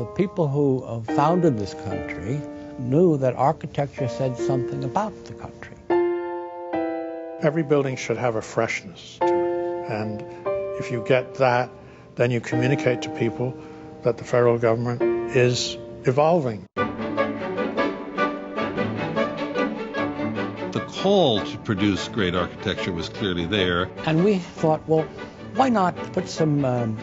The people who founded this country knew that architecture said something about the country. Every building should have a freshness to it. And if you get that, then you communicate to people that the federal government is evolving. The call to produce great architecture was clearly there. And we thought, well, why not put some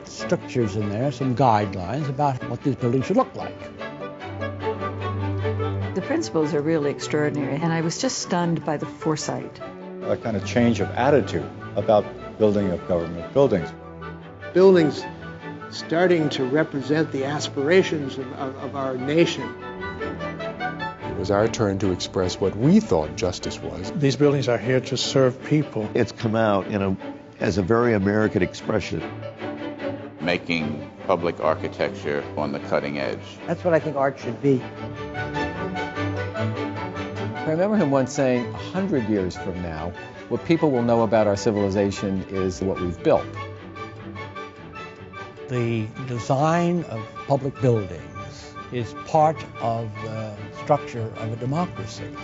strictures in there, some guidelines about what these buildings should look like. The principles are really extraordinary, and I was just stunned by the foresight. A kind of change of attitude about building of government buildings. Buildings starting to represent the aspirations of our nation. It was our turn to express what we thought justice was. These buildings are here to serve people. It's come out as a very American expression. Making public architecture on the cutting edge. That's what I think art should be. I remember him once saying, 100 years from now, what people will know about our civilization is what we've built. The design of public buildings is part of the structure of a democracy.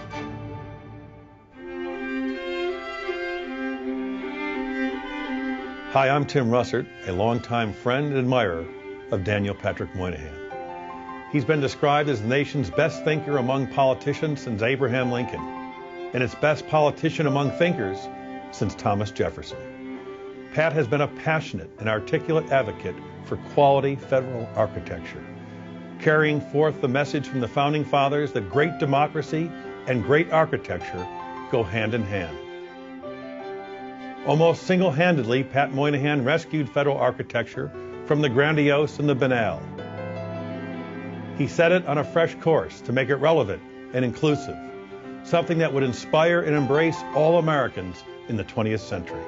Hi, I'm Tim Russert, a longtime friend and admirer of Daniel Patrick Moynihan. He's been described as the nation's best thinker among politicians since Abraham Lincoln, and its best politician among thinkers since Thomas Jefferson. Pat has been a passionate and articulate advocate for quality federal architecture, carrying forth the message from the Founding Fathers that great democracy and great architecture go hand in hand. Almost single-handedly, Pat Moynihan rescued federal architecture from the grandiose and the banal. He set it on a fresh course to make it relevant and inclusive, something that would inspire and embrace all Americans in the 20th century.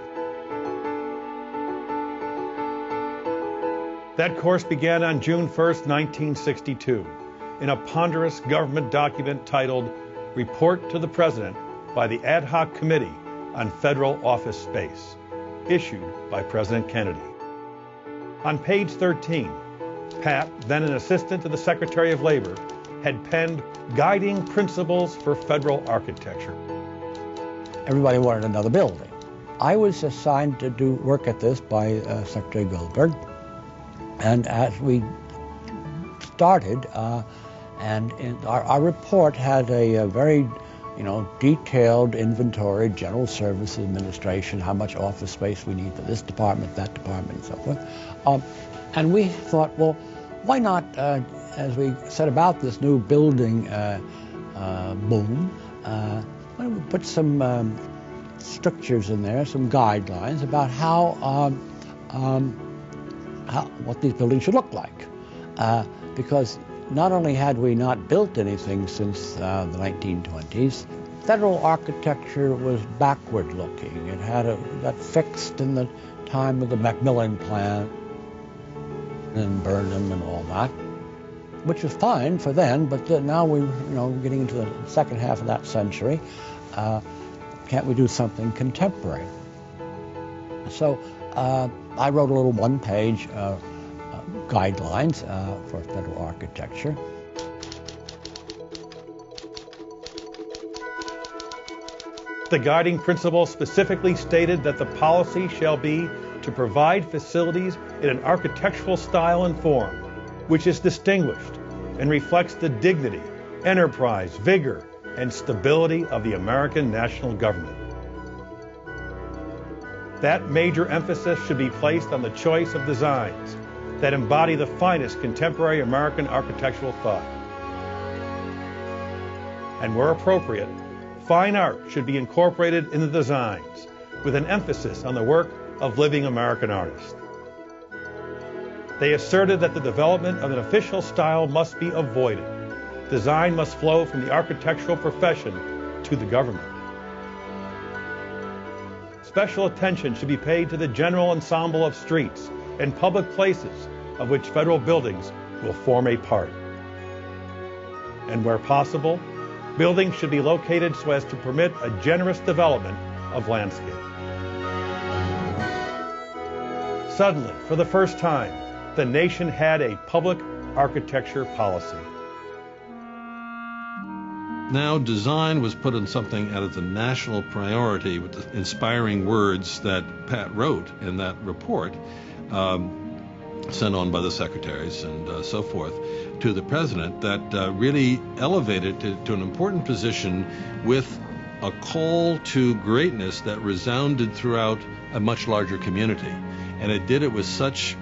That course began on June 1st, 1962, in a ponderous government document titled Report to the President by the Ad Hoc Committee on Federal Office Space, issued by President Kennedy. On page 13, Pat, then an assistant to the Secretary of Labor, had penned guiding principles for federal architecture. Everybody wanted another building. I was assigned to do work at this by Secretary Goldberg, and as we started, our report had a very detailed inventory, General Services Administration, how much office space we need for this department, that department, and so forth. And we thought, well, why not, as we set about this new building boom, why don't we put some strictures in there, some guidelines about what these buildings should look like. Because not only had we not built anything since the 1920s, federal architecture was backward looking. It got fixed in the time of the Macmillan Plan and Burnham and all that, which was fine for then, but now we're getting into the second half of that century. Can't we do something contemporary? So I wrote a little one-page guidelines for federal architecture. The guiding principle specifically stated that the policy shall be to provide facilities in an architectural style and form which is distinguished and reflects the dignity, enterprise, vigor, and stability of the American national government. That major emphasis should be placed on the choice of designs that embody the finest contemporary American architectural thought. And where appropriate, fine art should be incorporated in the designs with an emphasis on the work of living American artists. They asserted that the development of an official style must be avoided. Design must flow from the architectural profession to the government. Special attention should be paid to the general ensemble of streets and public places of which federal buildings will form a part. And where possible, buildings should be located so as to permit a generous development of landscape. Suddenly, for the first time, the nation had a public architecture policy. Now design was put on something as a national priority with the inspiring words that Pat wrote in that report, sent on by the secretaries and so forth to the president, that really elevated it to an important position with a call to greatness that resounded throughout a much larger community. And it did it with such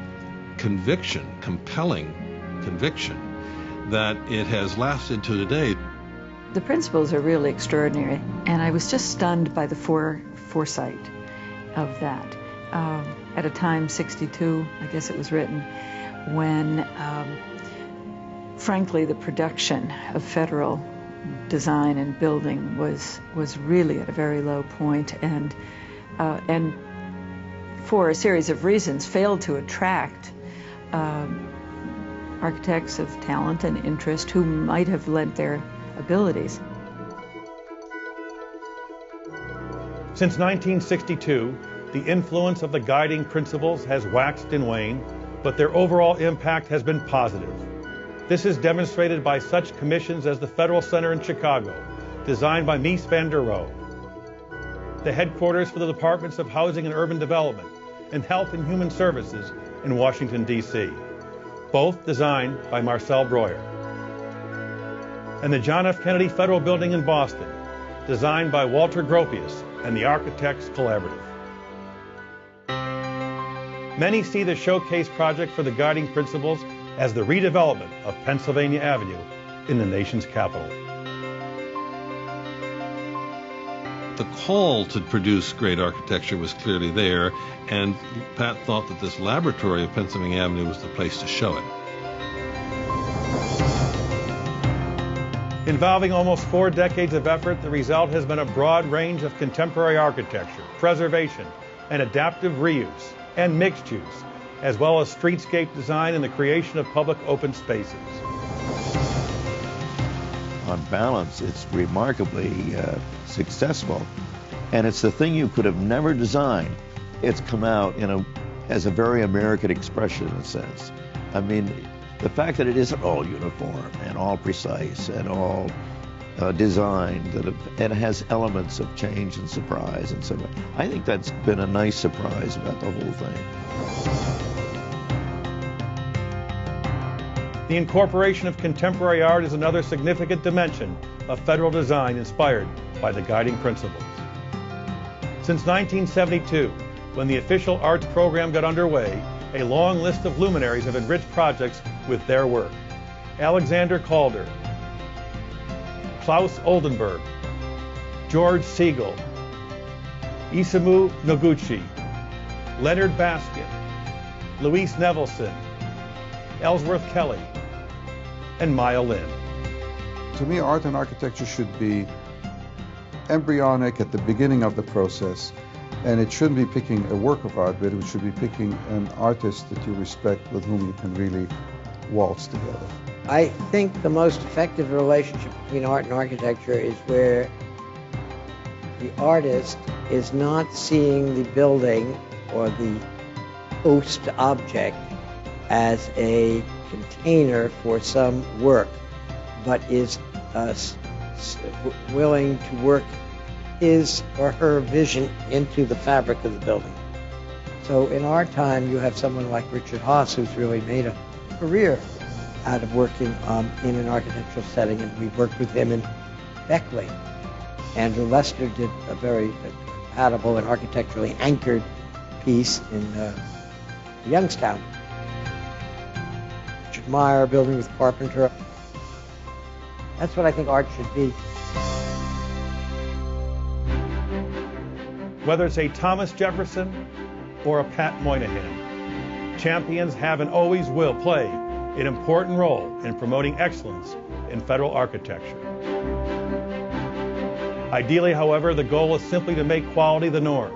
conviction, compelling conviction, that it has lasted to today. The principles are really extraordinary, and I was just stunned by the foresight of that. At a time, 62, I guess it was written, when, frankly, the production of federal design and building was really at a very low point, and for a series of reasons failed to attract architects of talent and interest who might have lent their abilities. Since 1962, the influence of the guiding principles has waxed and waned, but their overall impact has been positive. This is demonstrated by such commissions as the Federal Center in Chicago, designed by Mies van der Rohe, the headquarters for the Departments of Housing and Urban Development and Health and Human Services in Washington, D.C., both designed by Marcel Breuer, and the John F. Kennedy Federal Building in Boston, designed by Walter Gropius and the Architects Collaborative. Many see the showcase project for the guiding principles as the redevelopment of Pennsylvania Avenue in the nation's capital. The call to produce great architecture was clearly there, and Pat thought that this laboratory of Pennsylvania Avenue was the place to show it. Involving almost 4 decades of effort, the result has been a broad range of contemporary architecture, preservation, and adaptive reuse, and mixed use, as well as streetscape design and the creation of public open spaces. On balance, it's remarkably successful, and it's the thing you could have never designed. It's come out as a very American expression in a sense. I mean, the fact that it isn't all uniform and all precise and all designed, that it has elements of change and surprise and so on. I think that's been a nice surprise about the whole thing. The incorporation of contemporary art is another significant dimension of federal design inspired by the guiding principles. Since 1972, when the official arts program got underway, a long list of luminaries have enriched projects with their work. Alexander Calder, Klaus Oldenburg, George Siegel, Isamu Noguchi, Leonard Baskin, Louise Nevelson, Ellsworth Kelly, and Maya Lin. To me, art and architecture should be embryonic at the beginning of the process, and it shouldn't be picking a work of art, but it should be picking an artist that you respect, with whom you can really waltz together. I think the most effective relationship between art and architecture is where the artist is not seeing the building or the host object as a container for some work, but is willing to work his or her vision into the fabric of the building. So in our time, you have someone like Richard Haas, who's really made a career out of working in an architectural setting, and we've worked with him in Beckley. Andrew Lester did a very compatible and architecturally anchored piece in Youngstown. Richard Meyer building with Carpenter. That's what I think art should be. Whether it's a Thomas Jefferson or a Pat Moynihan, champions have and always will play an important role in promoting excellence in federal architecture. Ideally, however, the goal is simply to make quality the norm.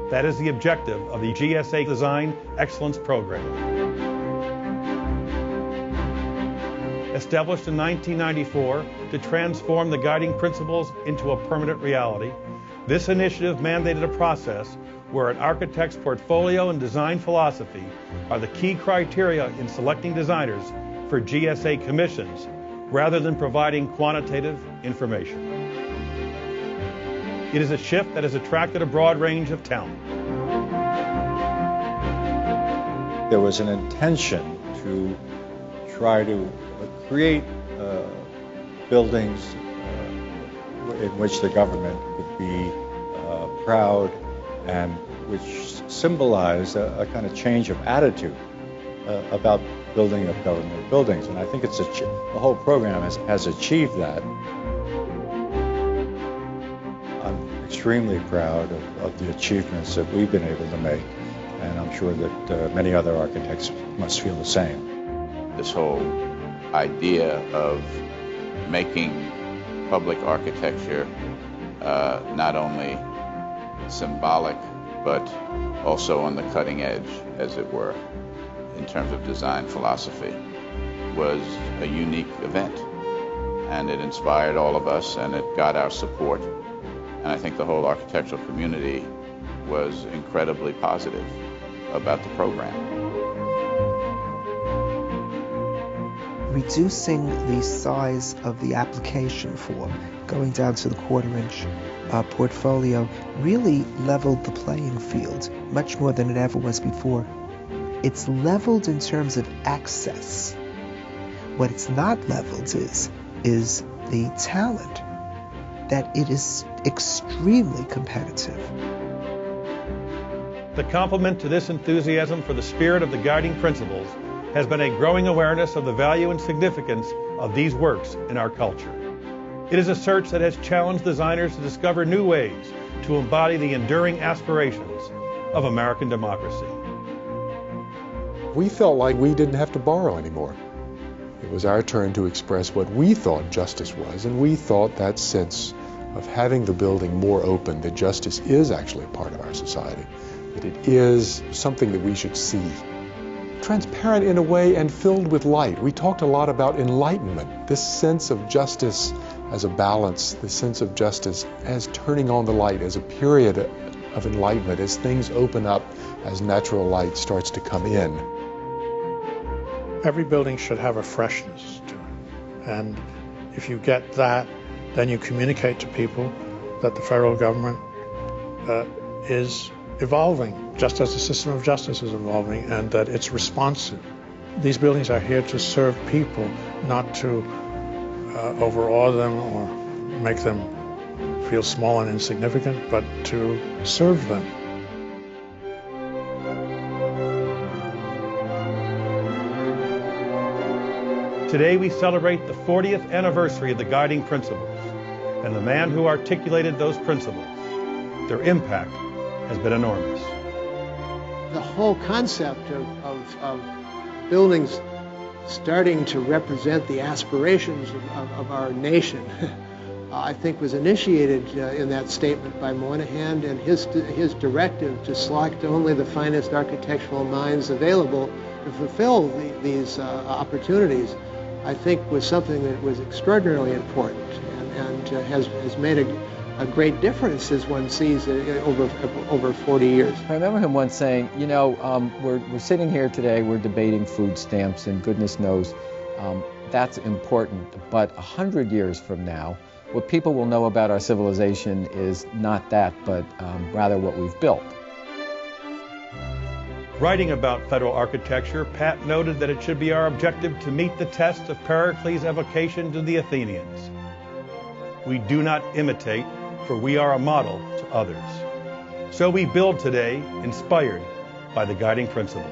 That is the objective of the GSA Design Excellence Program. Established in 1994 to transform the guiding principles into a permanent reality, this initiative mandated a process where an architect's portfolio and design philosophy are the key criteria in selecting designers for GSA commissions rather than providing quantitative information. It is a shift that has attracted a broad range of talent. There was an intention to try to create buildings in which the government could be proud and which symbolize a kind of change of attitude about building of government buildings. And I think the whole program has achieved that. I'm extremely proud of the achievements that we've been able to make, and I'm sure that many other architects must feel the same. This whole idea of making public architecture not only symbolic, but also on the cutting edge, as it were, in terms of design philosophy, was a unique event. And it inspired all of us, and it got our support. And I think the whole architectural community was incredibly positive about the program. Reducing the size of the application form, going down to the quarter-inch portfolio, really leveled the playing field much more than it ever was before. It's leveled in terms of access. What it's not leveled is the talent, that it is extremely competitive. The complement to this enthusiasm for the spirit of the guiding principles has been a growing awareness of the value and significance of these works in our culture. It is a search that has challenged designers to discover new ways to embody the enduring aspirations of American democracy. We felt like we didn't have to borrow anymore. It was our turn to express what we thought justice was, and we thought that sense of having the building more open, that justice is actually a part of our society, that it is something that we should see. Transparent in a way and filled with light. We talked a lot about enlightenment, this sense of justice as a balance, this sense of justice as turning on the light, as a period of enlightenment, as things open up, as natural light starts to come in. Every building should have a freshness to it. And if you get that, then you communicate to people that the federal government is evolving, just as the system of justice is evolving, and that it's responsive. These buildings are here to serve people, not to overawe them or make them feel small and insignificant, but to serve them. Today we celebrate the 40th anniversary of the guiding principles and the man who articulated those principles. Their impact has been enormous. The whole concept of buildings starting to represent the aspirations of our nation, I think was initiated in that statement by Moynihan, and his directive to select only the finest architectural minds available to fulfill these opportunities, I think was something that was extraordinarily important and has made a great difference as one sees it over 40 years. I remember him once saying, you know, we're sitting here today, we're debating food stamps, and goodness knows that's important, but 100 years from now, what people will know about our civilization is not that, but rather what we've built. Writing about federal architecture, Pat noted that it should be our objective to meet the test of Pericles' evocation to the Athenians. We do not imitate, for we are a model to others. So we build today, inspired by the guiding principles.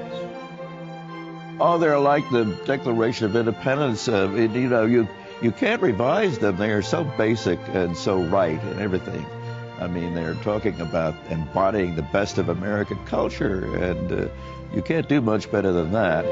Oh, they're like the Declaration of Independence. You can't revise them. They are so basic and so right and everything. I mean, they're talking about embodying the best of American culture, and you can't do much better than that.